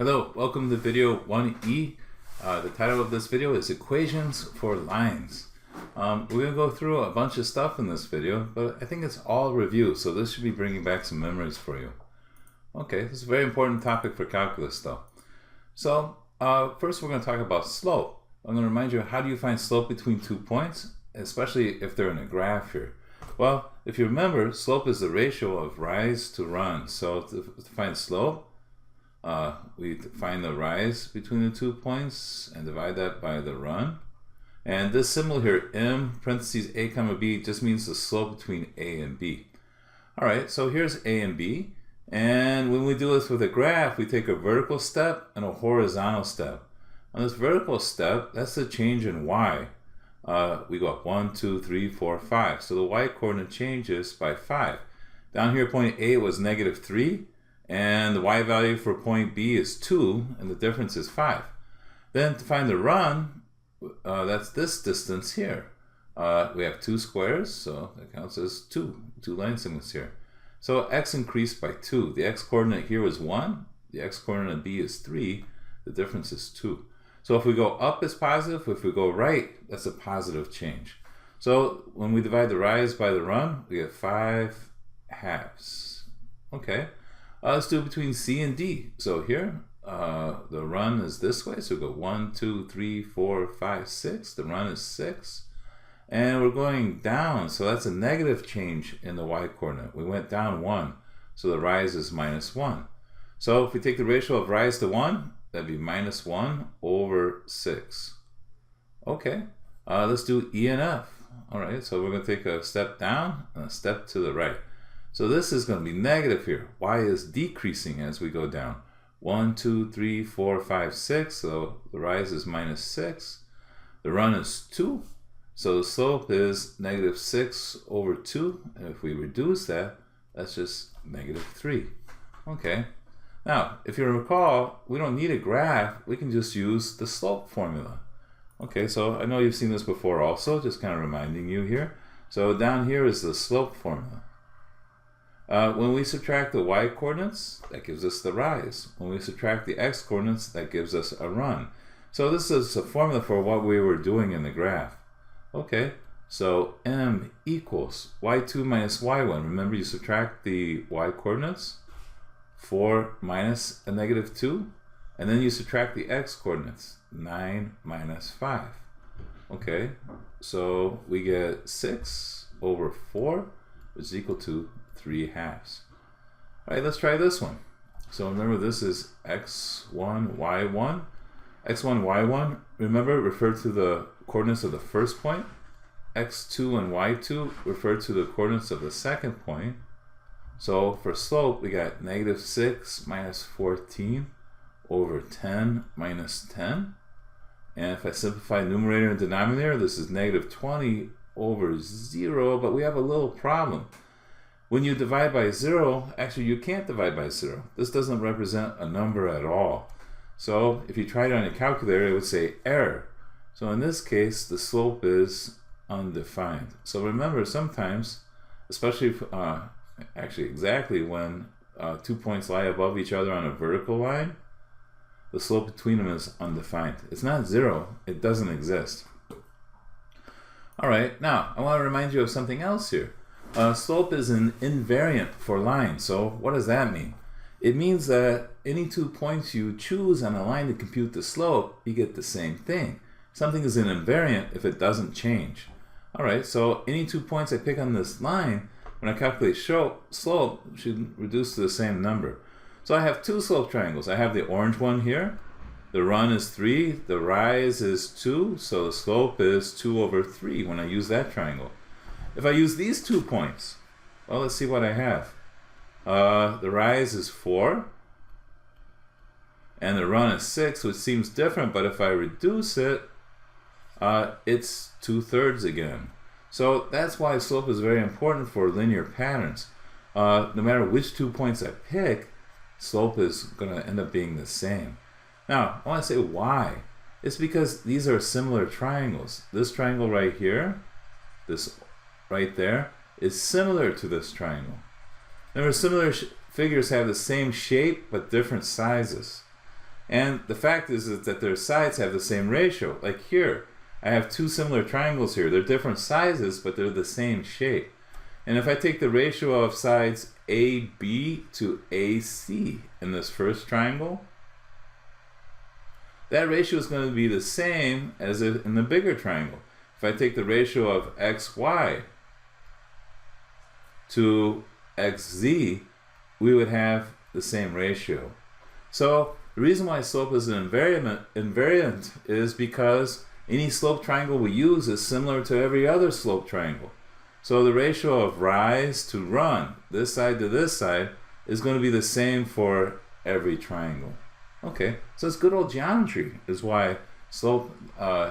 Hello, welcome to video 1E. The title of this video is Equations for Lines. We're going to go through a bunch of stuff in this video, but I think it's all review, so this should be bringing back some memories for you. Okay, this is a very important topic for calculus though. So, first we're going to talk about slope. I'm going to remind you, how do you find slope between 2 points, especially if they're in a graph here? Well, if you remember, slope is the ratio of rise to run. So to find slope, we find the rise between the 2 points and divide that by the run. And this symbol here, m parentheses a comma b, just means the slope between a and b. Alright, so here's a and b. And when we do this with a graph, we take a vertical step and a horizontal step. On this vertical step, that's the change in y. We go up 1, 2, 3, 4, 5. So the y coordinate changes by 5. Down here, point A was -3. And the y value for point B is 2, and the difference is 5. Then to find the run, that's this distance here. We have 2 squares, so that counts as 2 line segments here. So x increased by 2. The x coordinate here is 1. The x coordinate of B is 3. The difference is 2. So if we go up, it's positive. If we go right, that's a positive change. So when we divide the rise by the run, we get 5 halves. Okay. Let's do it between C and D. So here, the run is this way. So we go 1, 2, 3, 4, 5, 6. The run is 6. And we're going down. So that's a negative change in the y coordinate. We went down 1. So the rise is -1. So if we take the ratio of rise to 1, that'd be -1 over 6. Okay, let's do E and F. All right, so we're going to take a step down and a step to the right. So this is going to be negative here. Y is decreasing as we go down. 1, 2, 3, 4, 5, 6. So the rise is -6. The run is 2. So the slope is -6 over 2. And if we reduce that, that's just -3. Okay. Now, if you recall, we don't need a graph. We can just use the slope formula. Okay, so I know you've seen this before also, just kind of reminding you here. So down here is the slope formula. When we subtract the y coordinates, that gives us the rise. When we subtract the x coordinates, that gives us a run. So this is a formula for what we were doing in the graph. Okay, so m equals y2 minus y1. Remember, you subtract the y coordinates, 4 minus a -2, and then you subtract the x coordinates, 9 minus 5. Okay, so we get 6 over 4, which is equal to 3 halves. All right, let's try this one. So remember, this is x1, y1. x1, y1, remember, refer to the coordinates of the first point. x2 and y2 refer to the coordinates of the second point. So for slope, we got -6 minus 14 over 10 minus 10. And if I simplify numerator and denominator, this is -20 over 0, but we have a little problem. When you divide by 0, actually you can't divide by 0. This doesn't represent a number at all. So if you tried it on a calculator, it would say error. So in this case, the slope is undefined. So remember, sometimes, especially if, actually exactly when 2 points lie above each other on a vertical line, the slope between them is undefined. It's not 0, it doesn't exist. Alright, now I want to remind you of something else here. Slope is an invariant for lines. So what does that mean? It means that any 2 points you choose on a line to compute the slope, you get the same thing. Something is an invariant if it doesn't change. Alright, so any 2 points I pick on this line, when I calculate slope, should reduce to the same number. So I have 2 slope triangles. I have the orange one here. The run is 3. The rise is 2. So the slope is 2 over 3 when I use that triangle. If I use these 2 points, well, let's see what I have. The rise is 4. And the run is 6, which seems different. But if I reduce it, it's 2/3 again. So that's why slope is very important for linear patterns. No matter which 2 points I pick, slope is going to end up being the same. Now, I want to say why. It's because these are similar triangles. This triangle right here, this right there, is similar to this triangle. Remember, similar figures have the same shape but different sizes. And the fact is that their sides have the same ratio. Like here, I have two similar triangles here. They're different sizes, but they're the same shape. And if I take the ratio of sides AB to AC in this first triangle, that ratio is going to be the same as in the bigger triangle. If I take the ratio of XY to XZ, we would have the same ratio. So the reason why slope is an invariant is because any slope triangle we use is similar to every other slope triangle. So the ratio of rise to run, this side to this side, is going to be the same for every triangle. Okay, so it's good old geometry is why slope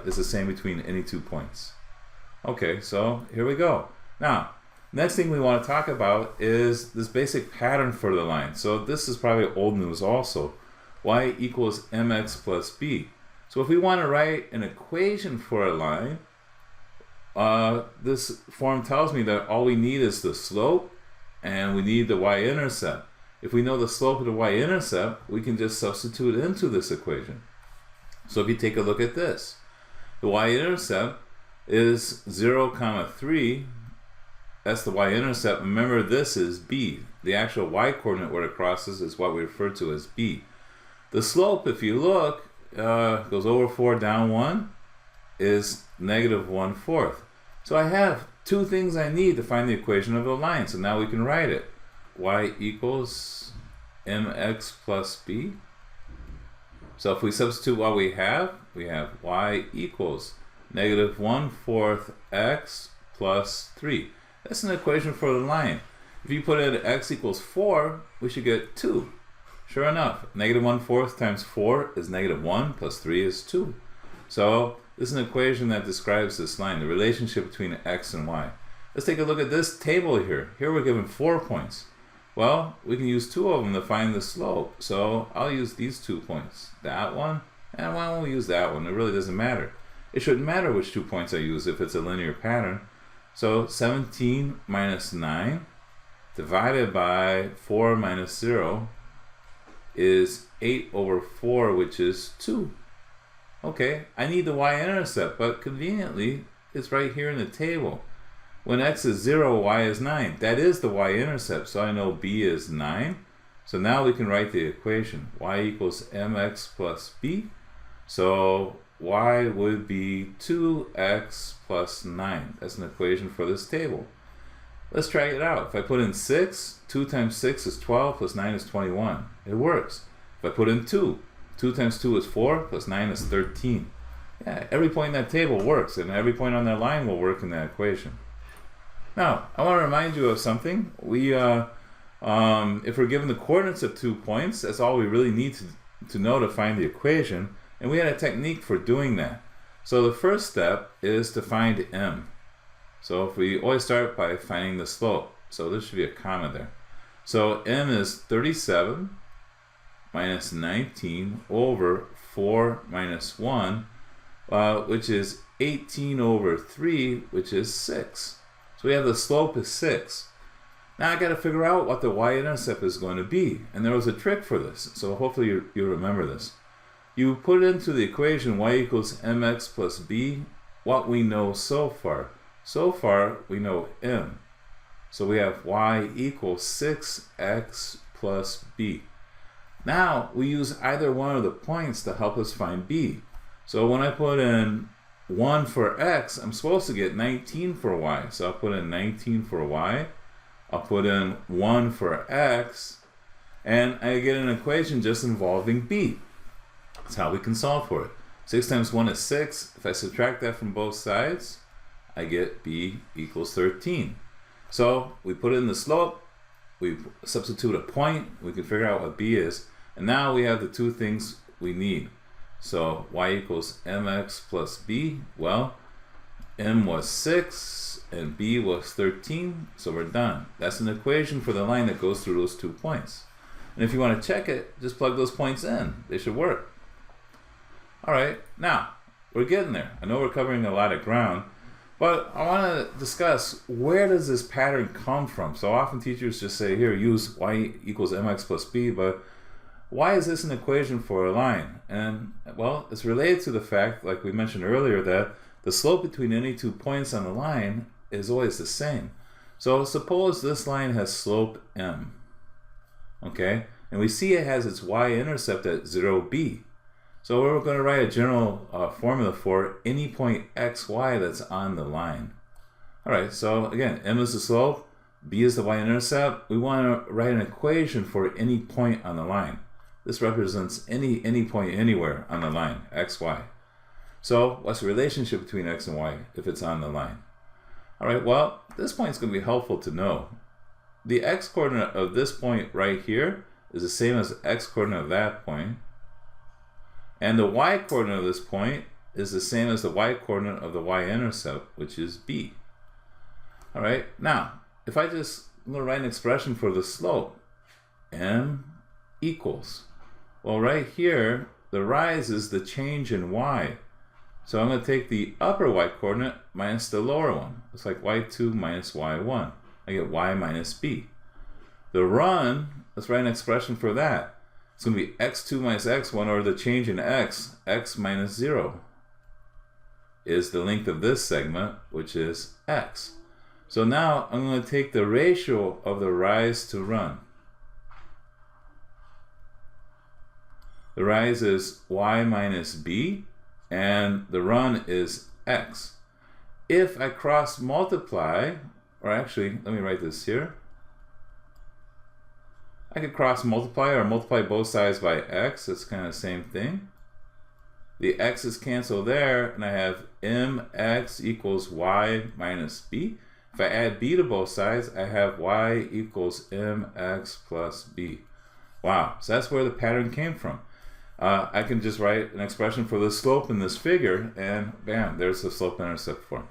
is the same between any 2 points. Okay, so here we go. Now, next thing we want to talk about is this basic pattern for the line. So this is probably old news also. Y equals mx plus b. So if we want to write an equation for a line, this form tells me that all we need is the slope and we need the y-intercept. If we know the slope of the y-intercept, we can just substitute into this equation. So if you take a look at this, the y-intercept is 0, 3. That's the y-intercept. Remember, this is b. The actual y-coordinate where it crosses is what we refer to as b. The slope, if you look, goes over 4, down 1, is negative 1/4. So I have two things I need to find the equation of the line. So now we can write it. Y equals mx plus b. So if we substitute what we have y equals negative 1/4 x plus 3. That's an equation for the line. If you put in x equals 4, we should get 2. Sure enough, negative 1/4 times 4 is negative 1 plus 3 is 2. So this is an equation that describes this line, the relationship between x and y. Let's take a look at this table here. Here we're given 4 points. Well, we can use 2 of them to find the slope. So I'll use these 2 points. That one, and why won't we use that one? It really doesn't matter. It shouldn't matter which 2 points I use if it's a linear pattern. So 17 minus 9 divided by 4 minus 0 is 8 over 4, which is 2. Okay, I need the y-intercept, but conveniently, it's right here in the table. When x is 0, y is 9. That is the y-intercept, so I know b is 9. So now we can write the equation. Y equals mx plus b. So y would be 2x plus 9. That's an equation for this table. Let's try it out. If I put in 6, 2 times 6 is 12, plus 9 is 21. It works. If I put in 2, 2 times 2 is 4, plus 9 is 13. Yeah, every point in that table works, and every point on that line will work in that equation. Now, I want to remind you of something. If we're given the coordinates of 2 points, that's all we really need to know to find the equation. And we had a technique for doing that. So the first step is to find m. So if we always start by finding the slope. So there should be a comma there. So m is 37 minus 19 over 4 minus 1, which is 18 over 3, which is 6. So we have the slope is 6. Now I got to figure out what the y-intercept is going to be. And there was a trick for this. So hopefully you remember this. You put into the equation y equals mx plus b what we know so far. So far we know m. So we have y equals 6x plus b. Now we use either one of the points to help us find b. So when I put in 1 for x, I'm supposed to get 19 for y. So I'll put in 19 for y. I'll put in 1 for x. And I get an equation just involving b. That's how we can solve for it. 6 times 1 is 6. If I subtract that from both sides, I get b equals 13. So we put in the slope, we substitute a point, we can figure out what b is, and now we have the two things we need. So y equals mx plus b. Well, m was 6 and b was 13, so we're done. That's an equation for the line that goes through those 2 points. And if you want to check it, just plug those points in. They should work. Alright, now, we're getting there. I know we're covering a lot of ground, but I want to discuss, where does this pattern come from? So often teachers just say, here, use y equals mx plus b, but why is this an equation for a line? And well, it's related to the fact, like we mentioned earlier, that the slope between any 2 points on the line is always the same. So suppose this line has slope m, okay? And we see it has its y-intercept at 0b. So we're going to write a general formula for any point xy that's on the line. All right, so again, m is the slope, b is the y-intercept. We want to write an equation for any point on the line. This represents any point anywhere on the line, x, y. So what's the relationship between x and y if it's on the line? All right, well, this point is going to be helpful to know. The x-coordinate of this point right here is the same as the x-coordinate of that point. And the y-coordinate of this point is the same as the y-coordinate of the y-intercept, which is b. All right, now, if I'm going to write an expression for the slope, m equals. Well, right here, the rise is the change in y. So I'm going to take the upper y-coordinate minus the lower one. It's like y2 minus y1. I get y minus b. The run, let's write an expression for that. It's going to be x2 minus x1, or the change in x minus 0, is the length of this segment, which is x. So now I'm going to take the ratio of the rise to run. The rise is y minus b, and the run is x. If I cross multiply, or actually, let me write this here. I could cross multiply or multiply both sides by x. It's kind of the same thing. The x's cancel there, and I have mx equals y minus b. If I add b to both sides, I have y equals mx plus b. Wow, so that's where the pattern came from. I can just write an expression for the slope in this figure, and bam, there's the slope-intercept form.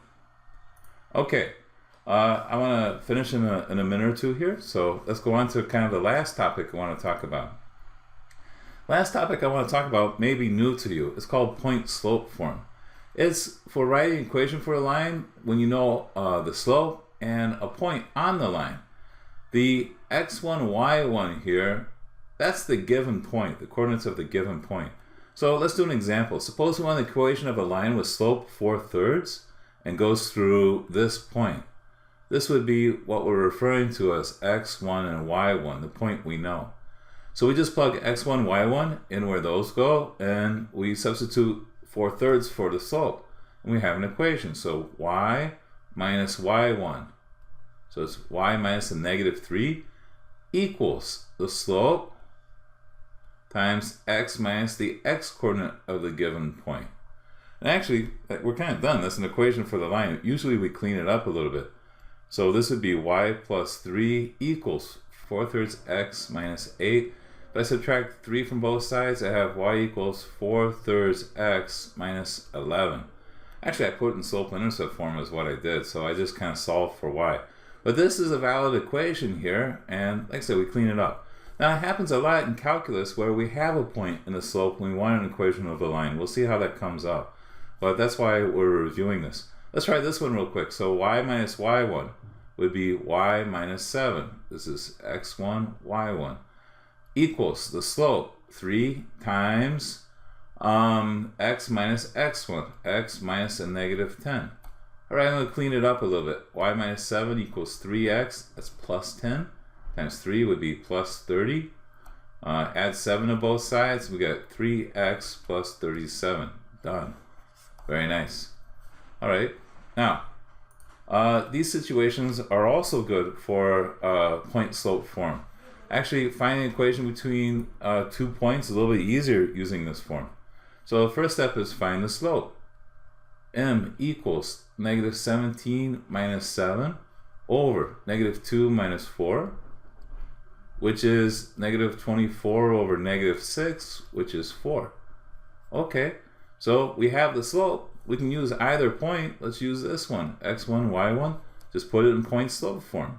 Okay, I want to finish in a minute or two here, so let's go on to kind of the last topic I want to talk about. Last topic I want to talk about may be new to you. It's called point-slope form. It's for writing an equation for a line when you know the slope and a point on the line. The x1, y1 here, that's the given point, the coordinates of the given point. So let's do an example. Suppose we want the equation of a line with slope 4/3 and goes through this point. This would be what we're referring to as x1 and y1, the point we know. So we just plug x1, y1 in where those go, and we substitute 4/3 for the slope, and we have an equation. So y minus y1, so it's y minus a -3 equals the slope times x minus the x-coordinate of the given point. And actually, we're kind of done. That's an equation for the line. Usually we clean it up a little bit. So this would be y plus 3 equals 4/3 x minus 8. If I subtract 3 from both sides, I have y equals 4/3 x minus 11. Actually, I put it in slope-intercept form is what I did, so I just kind of solved for y. But this is a valid equation here, and like I said, we clean it up. Now, it happens a lot in calculus where we have a point in the slope when we want an equation of a line. We'll see how that comes out. But that's why we're reviewing this. Let's try this one real quick. So y minus y1 would be y minus 7. This is x1, y1. Equals the slope, 3 times x minus x1, x minus a -10. All right, I'm going to clean it up a little bit. Y minus 7 equals 3x, that's plus 10. Times 3 would be plus 30. Add 7 to both sides, we got 3x plus 37. Done. Very nice. All right, now, these situations are also good for point-slope form. Actually, finding an equation between 2 points is a little bit easier using this form. So the first step is find the slope. M equals -17 minus 7 over -2 minus 4, which is -24 over -6, which is 4. Okay, so we have the slope. We can use either point. Let's use this one, x1, y1. Just put it in point-slope form.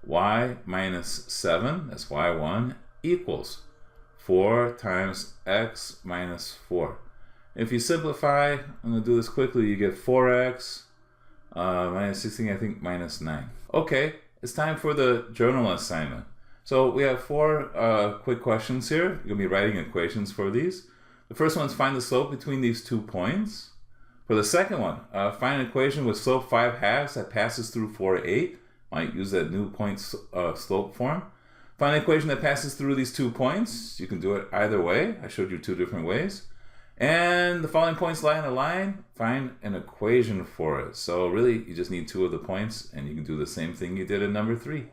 Y minus 7, that's y1, equals 4 times x minus 4. If you simplify, I'm going to do this quickly, you get 4x minus 16, I think minus 9. Okay, it's time for the journal assignment. So we have four quick questions here. You're going to be writing equations for these. The first one is find the slope between these 2 points. For the second one, find an equation with slope 5/2 that passes through 4/8. Might use that new point slope form. Find an equation that passes through these 2 points. You can do it either way. I showed you 2 different ways. And the following points lie on a line. Find an equation for it. So really, you just need 2 of the points, and you can do the same thing you did in number 3.